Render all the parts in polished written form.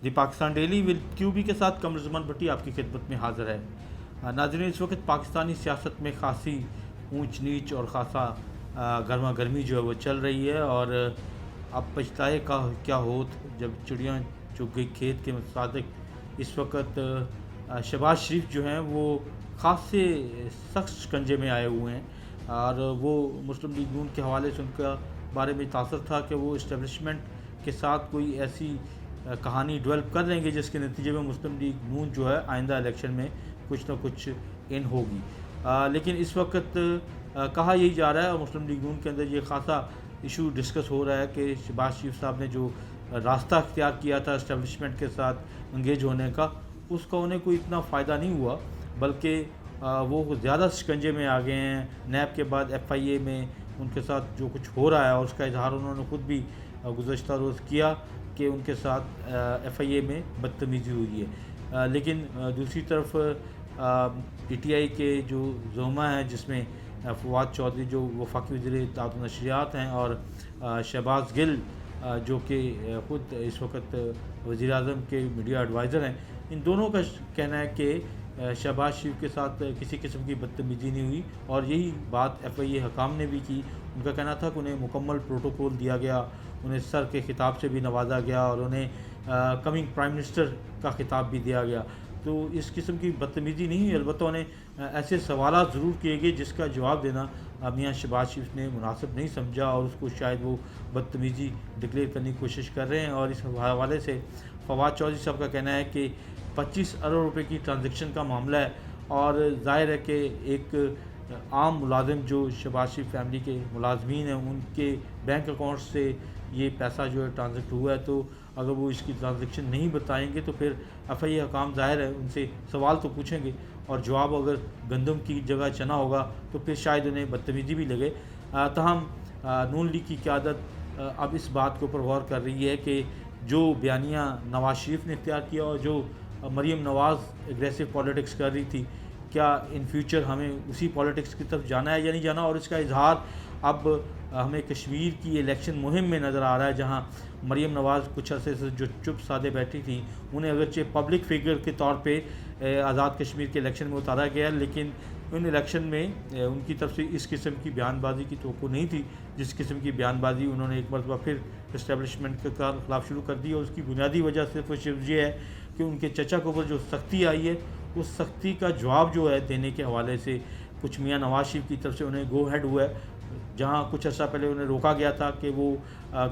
دی Pakistan daily ول QB کے ساتھ قمر زمان بھٹی آپ کی خدمت میں حاضر ہے۔ ناظرین، اس وقت پاکستانی سیاست میں خاصی اونچ نیچ اور خاصا گرما گرمی جو ہے وہ چل رہی ہے، اور اب پچھتائے کا کیا ہوت جب چڑیاں چگ گئی کھیت کے مطابق اس وقت شہباز شریف جو ہیں وہ خاصے سخت شکنجے میں آئے ہوئے ہیں، اور وہ مسلم لیگ نون کے حوالے سے ان کا بارے میں تاثر تھا کہ وہ اسٹیبلشمنٹ کے ساتھ کوئی ایسی کہانی ڈیولپ کر لیں گے جس کے نتیجے میں مسلم لیگ نون جو ہے آئندہ الیکشن میں کچھ نہ کچھ ان ہوگی، لیکن اس وقت کہا یہی جا رہا ہے، اور مسلم لیگ نون کے اندر یہ خاصا ایشو ڈسکس ہو رہا ہے کہ شہباز شریف صاحب نے جو راستہ اختیار کیا تھا اسٹیبلشمنٹ کے ساتھ انگیج ہونے کا، اس کا انہیں کوئی اتنا فائدہ نہیں ہوا، بلکہ وہ زیادہ شکنجے میں آ گئے ہیں۔ نیب کے بعد FIA میں ان کے ساتھ جو کچھ ہو رہا ہے، اور اس کا اظہار انہوں نے خود بھی گزشتہ روز کیا کہ ان کے ساتھ FIA میں بدتمیزی ہوئی ہے، لیکن دوسری طرف PTI کے جو زعما ہیں، جس میں فواد چودھری جو وفاقی وزیر اطلاعات و نشریات ہیں، اور شہباز گل جو کہ خود اس وقت وزیر اعظم کے میڈیا ایڈوائزر ہیں، ان دونوں کا کہنا ہے کہ شہباز شریف کے ساتھ کسی قسم کی بدتمیزی نہیں ہوئی، اور یہی بات FIA حکام نے بھی کی۔ ان کا کہنا تھا کہ انہیں مکمل پروٹوکول دیا گیا، انہیں سر کے خطاب سے بھی نوازا گیا، اور انہیں کمنگ پرائم منسٹر کا خطاب بھی دیا گیا، تو اس قسم کی بدتمیزی نہیں ہوئی۔ البتہ انہیں ایسے سوالات ضرور کیے گئے جس کا جواب دینا میاں شہباز شریف نے مناسب نہیں سمجھا، اور اس کو شاید وہ بدتمیزی ڈکلیئر کرنے کی کوشش کر رہے ہیں، اور اس حوالے سے فواد چودھری صاحب کا کہنا ہے کہ 25 ارب روپے کی ٹرانزیکشن کا معاملہ ہے، اور ظاہر ہے کہ ایک عام ملازم جو شہباز شریف فیملی کے ملازمین ہیں، ان کے بینک اکاؤنٹ سے یہ پیسہ جو ہے ٹرانزیکٹ ہوا ہے، تو اگر وہ اس کی ٹرانزیکشن نہیں بتائیں گے تو پھر FIA حکام ظاہر ہے ان سے سوال تو پوچھیں گے، اور جواب اگر گندم کی جگہ چنا ہوگا تو پھر شاید انہیں بدتمیزی بھی لگے۔ تاہم نون لیگ کی قیادت اب اس بات کے اوپر غور کر رہی ہے کہ جو بیانیہ نواز شریف نے اختیار کیا، اور جو مریم نواز اگریسو پالیٹکس کر رہی تھی، کیا ان فیوچر ہمیں اسی پالیٹکس کی طرف جانا ہے یا نہیں جانا، اور اس کا اظہار اب ہمیں کشمیر کی الیکشن مہم میں نظر آ رہا ہے، جہاں مریم نواز کچھ عرصے سے جو چپ سادے بیٹھی تھیں، انہیں اگرچہ پبلک فگر کے طور پہ آزاد کشمیر کے الیکشن میں اتارا گیا، لیکن ان الیکشن میں ان کی طرف سے اس قسم کی بیان بازی کی توقع نہیں تھی جس قسم کی بیان بازی انہوں نے ایک مرتبہ پھر اسٹیبلشمنٹ کے خلاف شروع کر دی، اور اس کی بنیادی وجہ صرف یہ ہے کہ ان کے چچا کے اوپر جو سختی آئی ہے، اس سختی کا جواب جو ہے دینے کے حوالے سے کچھ میاں نواز شریف کی طرف سے انہیں گو ہیڈ ہوا ہے، جہاں کچھ عرصہ پہلے انہیں روکا گیا تھا کہ وہ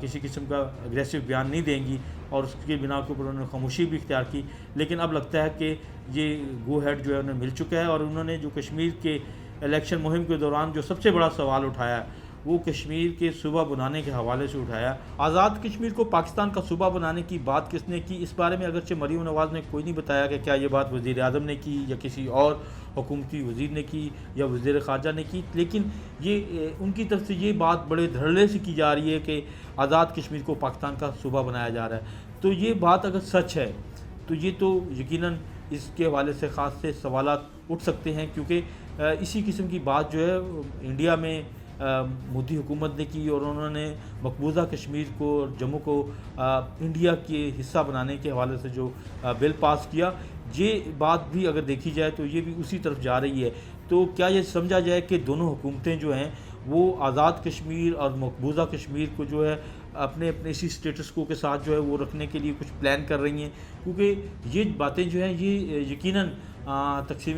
کسی قسم کا اگریسو بیان نہیں دیں گی، اور اس کی بنا کے اوپر انہوں نے خاموشی بھی اختیار کی، لیکن اب لگتا ہے کہ یہ گو ہیڈ جو ہے انہیں مل چکا ہے، اور انہوں نے جو کشمیر کے الیکشن مہم کے دوران جو سب سے بڑا سوال اٹھایا ہے، وہ کشمیر کے صوبہ بنانے کے حوالے سے اٹھایا۔ آزاد کشمیر کو پاکستان کا صوبہ بنانے کی بات کس نے کی، اس بارے میں اگرچہ مریم نواز نے کوئی نہیں بتایا کہ کیا یہ بات وزیر اعظم نے کی یا کسی اور حکومتی وزیر نے کی یا وزیر خارجہ نے کی، لیکن یہ ان کی طرف سے یہ بات بڑے دھڑلے سے کی جا رہی ہے کہ آزاد کشمیر کو پاکستان کا صوبہ بنایا جا رہا ہے۔ تو یہ بات اگر سچ ہے تو یہ تو یقیناً اس کے حوالے سے خاص سے سوالات اٹھ سکتے ہیں، کیونکہ اسی قسم کی بات جو ہے انڈیا میں مودی حکومت نے کی، اور انہوں نے مقبوضہ کشمیر کو اور جموں کو انڈیا کے حصہ بنانے کے حوالے سے جو بل پاس کیا، یہ بات بھی اگر دیکھی جائے تو یہ بھی اسی طرف جا رہی ہے۔ تو کیا یہ سمجھا جائے کہ دونوں حکومتیں جو ہیں وہ آزاد کشمیر اور مقبوضہ کشمیر کو جو ہے اپنے اسی سٹیٹس کو کے ساتھ جو ہے وہ رکھنے کے لیے کچھ پلان کر رہی ہیں، کیونکہ یہ باتیں جو ہیں یہ یقیناً تقسیم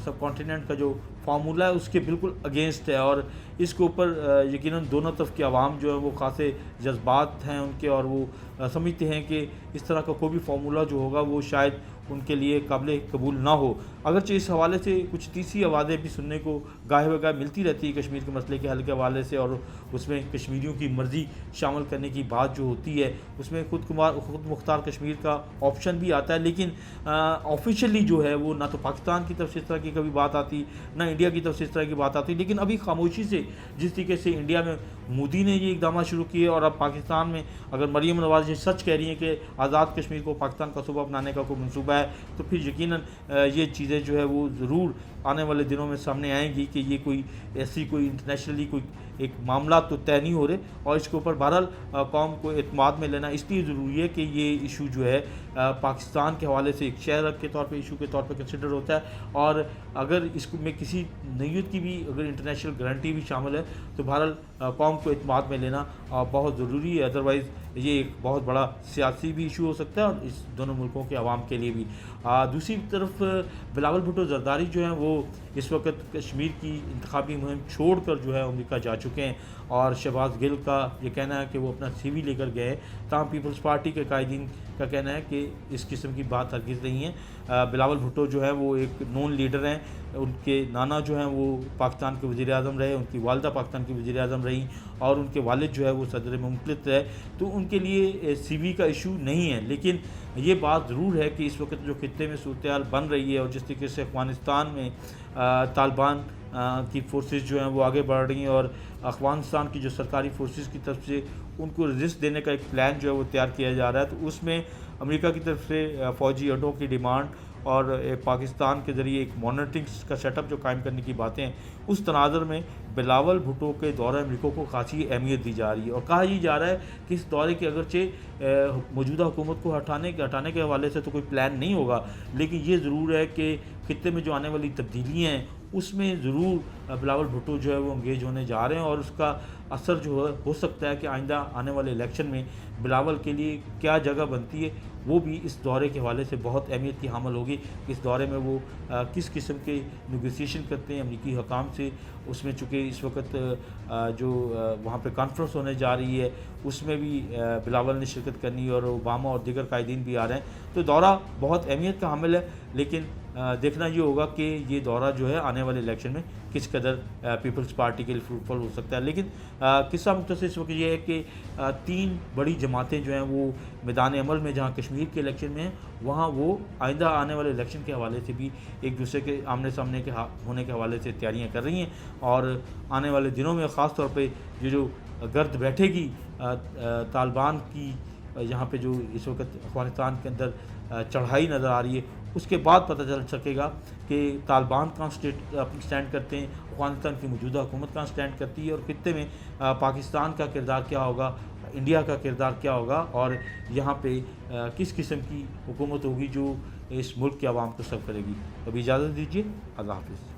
سب کانٹیننٹ کا جو فارمولہ ہے اس کے بالکل اگینسٹ ہے، اور اس کے اوپر یقیناً دونوں طرف کے عوام جو ہے وہ خاصے جذبات ہیں ان کے، اور وہ سمجھتے ہیں کہ اس طرح کا کوئی بھی فارمولہ جو ہوگا وہ شاید ان کے لیے قابل قبول نہ ہو، اگرچہ اس حوالے سے کچھ تیسری آوازیں بھی سننے کو گاہے بگاہے ملتی رہتی ہے کشمیر کے مسئلے کے حل کے حوالے سے، اور اس میں کشمیریوں کی مرضی شامل کرنے کی بات جو ہوتی ہے اس میں خود مختار کشمیر کا آپشن بھی آتا ہے، لیکن آفیشلی جو ہے وہ نہ تو پاکستان کی طرف سے اس طرح کی کبھی بات آتی، نہ انڈیا کی طرف سے اس طرح کی بات آتی، لیکن ابھی خاموشی سے جس طریقے سے انڈیا میں مودی نے یہ اقدامات شروع کیے، اور اب پاکستان میں اگر مریم نواز یہ سچ کہہ رہی ہیں کہ آزاد کشمیر کو پاکستان کا صوبہ بنانے کا کوئی منصوبہ ہے چکا ہے تو پھر یقیناً یہ چیزیں جو ہے وہ ضرور آنے والے دنوں میں سامنے آئیں گی کہ یہ کوئی ایسی کوئی انٹرنیشنلی کوئی ایک معاملات تو طے نہیں ہو رہے، اور اس کے اوپر بہرحال قوم کو اعتماد میں لینا اس لیے ضروری ہے کہ یہ ایشو جو ہے پاکستان کے حوالے سے ایک شہر کے طور پہ ایشو کے طور پہ کنسیڈر ہوتا ہے، اور اگر اس میں کسی نوعیت کی بھی اگر انٹرنیشنل گارنٹی بھی شامل ہے تو بہرحال قوم کو اعتماد میں لینا بہت ضروری ہے، ادروائز یہ ایک بہت بڑا سیاسی بھی ایشو ہو سکتا ہے اور اس دونوں ملکوں کے عوام کے لیے بھی۔ دوسری طرف بلاول بھٹو زرداری جو ہیں وہ اس وقت کشمیر کی انتخابی مہم چھوڑ کر جو ہے امریکہ جا چکے ہیں، اور شہباز گل کا یہ کہنا ہے کہ وہ اپنا سی وی لے کر گئے، تاہم پیپلز پارٹی کے قائدین کا کہنا ہے کہ اس قسم کی بات ہرگز نہیں ہے۔ بلاول بھٹو جو ہے وہ ایک نون لیڈر ہیں، ان کے نانا جو ہیں وہ پاکستان کے وزیر اعظم رہے، ان کی والدہ پاکستان کی وزیر اعظم رہیں، اور ان کے والد جو ہے وہ صدر مملکت رہے، تو ان کے لیے سی وی کا ایشو نہیں ہے۔ لیکن یہ بات ضرور ہے کہ اس وقت جو خطے میں صورتحال بن رہی ہے، اور جس طریقے سے افغانستان میں طالبان کی فورسز جو ہیں وہ آگے بڑھ رہی ہیں، اور افغانستان کی جو سرکاری فورسز کی طرف سے ان کو رزسٹ دینے کا ایک پلان جو ہے وہ تیار کیا جا رہا ہے، تو اس میں امریکہ کی طرف سے فوجی اڈوں کی ڈیمانڈ اور پاکستان کے ذریعے ایک مانیٹرنگ کا سیٹ اپ جو قائم کرنے کی باتیں ہیں، اس تناظر میں بلاول بھٹو کے دورہ امریکہ کو خاصی اہمیت دی جا رہی ہے، اور کہا یہ جا رہا ہے کہ اس دورے کے اگرچہ موجودہ حکومت کو ہٹانے کے حوالے سے تو کوئی پلان نہیں ہوگا، لیکن یہ ضرور ہے کہ خطے میں جو آنے والی تبدیلیاں ہیں اس میں ضرور بلاول بھٹو جو ہے وہ انگیج ہونے جا رہے ہیں، اور اس کا اثر جو ہے ہو سکتا ہے کہ آئندہ آنے والے الیکشن میں بلاول کے لیے کیا جگہ بنتی ہے وہ بھی اس دورے کے حوالے سے بہت اہمیت کی حامل ہوگی۔ اس دورے میں وہ کس قسم کے نیگوسیشن کرتے ہیں امریکی حکام سے، اس میں چونکہ اس وقت جو وہاں پہ کانفرنس ہونے جا رہی ہے اس میں بھی بلاول نے شرکت کرنی، اور اوباما اور دیگر قائدین بھی آ رہے ہیں، تو دورہ بہت اہمیت کا حامل ہے، لیکن دیکھنا یہ ہوگا کہ یہ دورہ جو ہے آنے والے الیکشن میں کس قدر پیپلز پارٹی کے لیے فروٹفل ہو سکتا ہے۔ لیکن قصہ مختصر اس وقت یہ ہے کہ تین بڑی جماعتیں جو ہیں وہ میدان عمل میں جہاں کشمیر کے الیکشن میں ہیں، وہاں وہ آئندہ آنے والے الیکشن کے حوالے سے بھی ایک دوسرے کے آمنے سامنے کے ہونے کے حوالے سے تیاریاں کر رہی ہیں، اور آنے والے دنوں میں خاص طور پہ یہ جو گرد بیٹھے گی طالبان کی یہاں پہ جو اس وقت افغانستان کے اندر چڑھائی نظر آ رہی ہے، اس کے بعد پتہ چل سکے گا کہ طالبان کہاں سٹینڈ کرتے ہیں، افغانستان کی موجودہ حکومت کہاں سٹینڈ کرتی ہے، اور خطے میں پاکستان کا کردار کیا ہوگا، انڈیا کا کردار کیا ہوگا، اور یہاں پہ کس قسم کی حکومت ہوگی جو اس ملک کے عوام کو سرو کرے گی۔ ابھی اجازت دیجیے، اللہ حافظ۔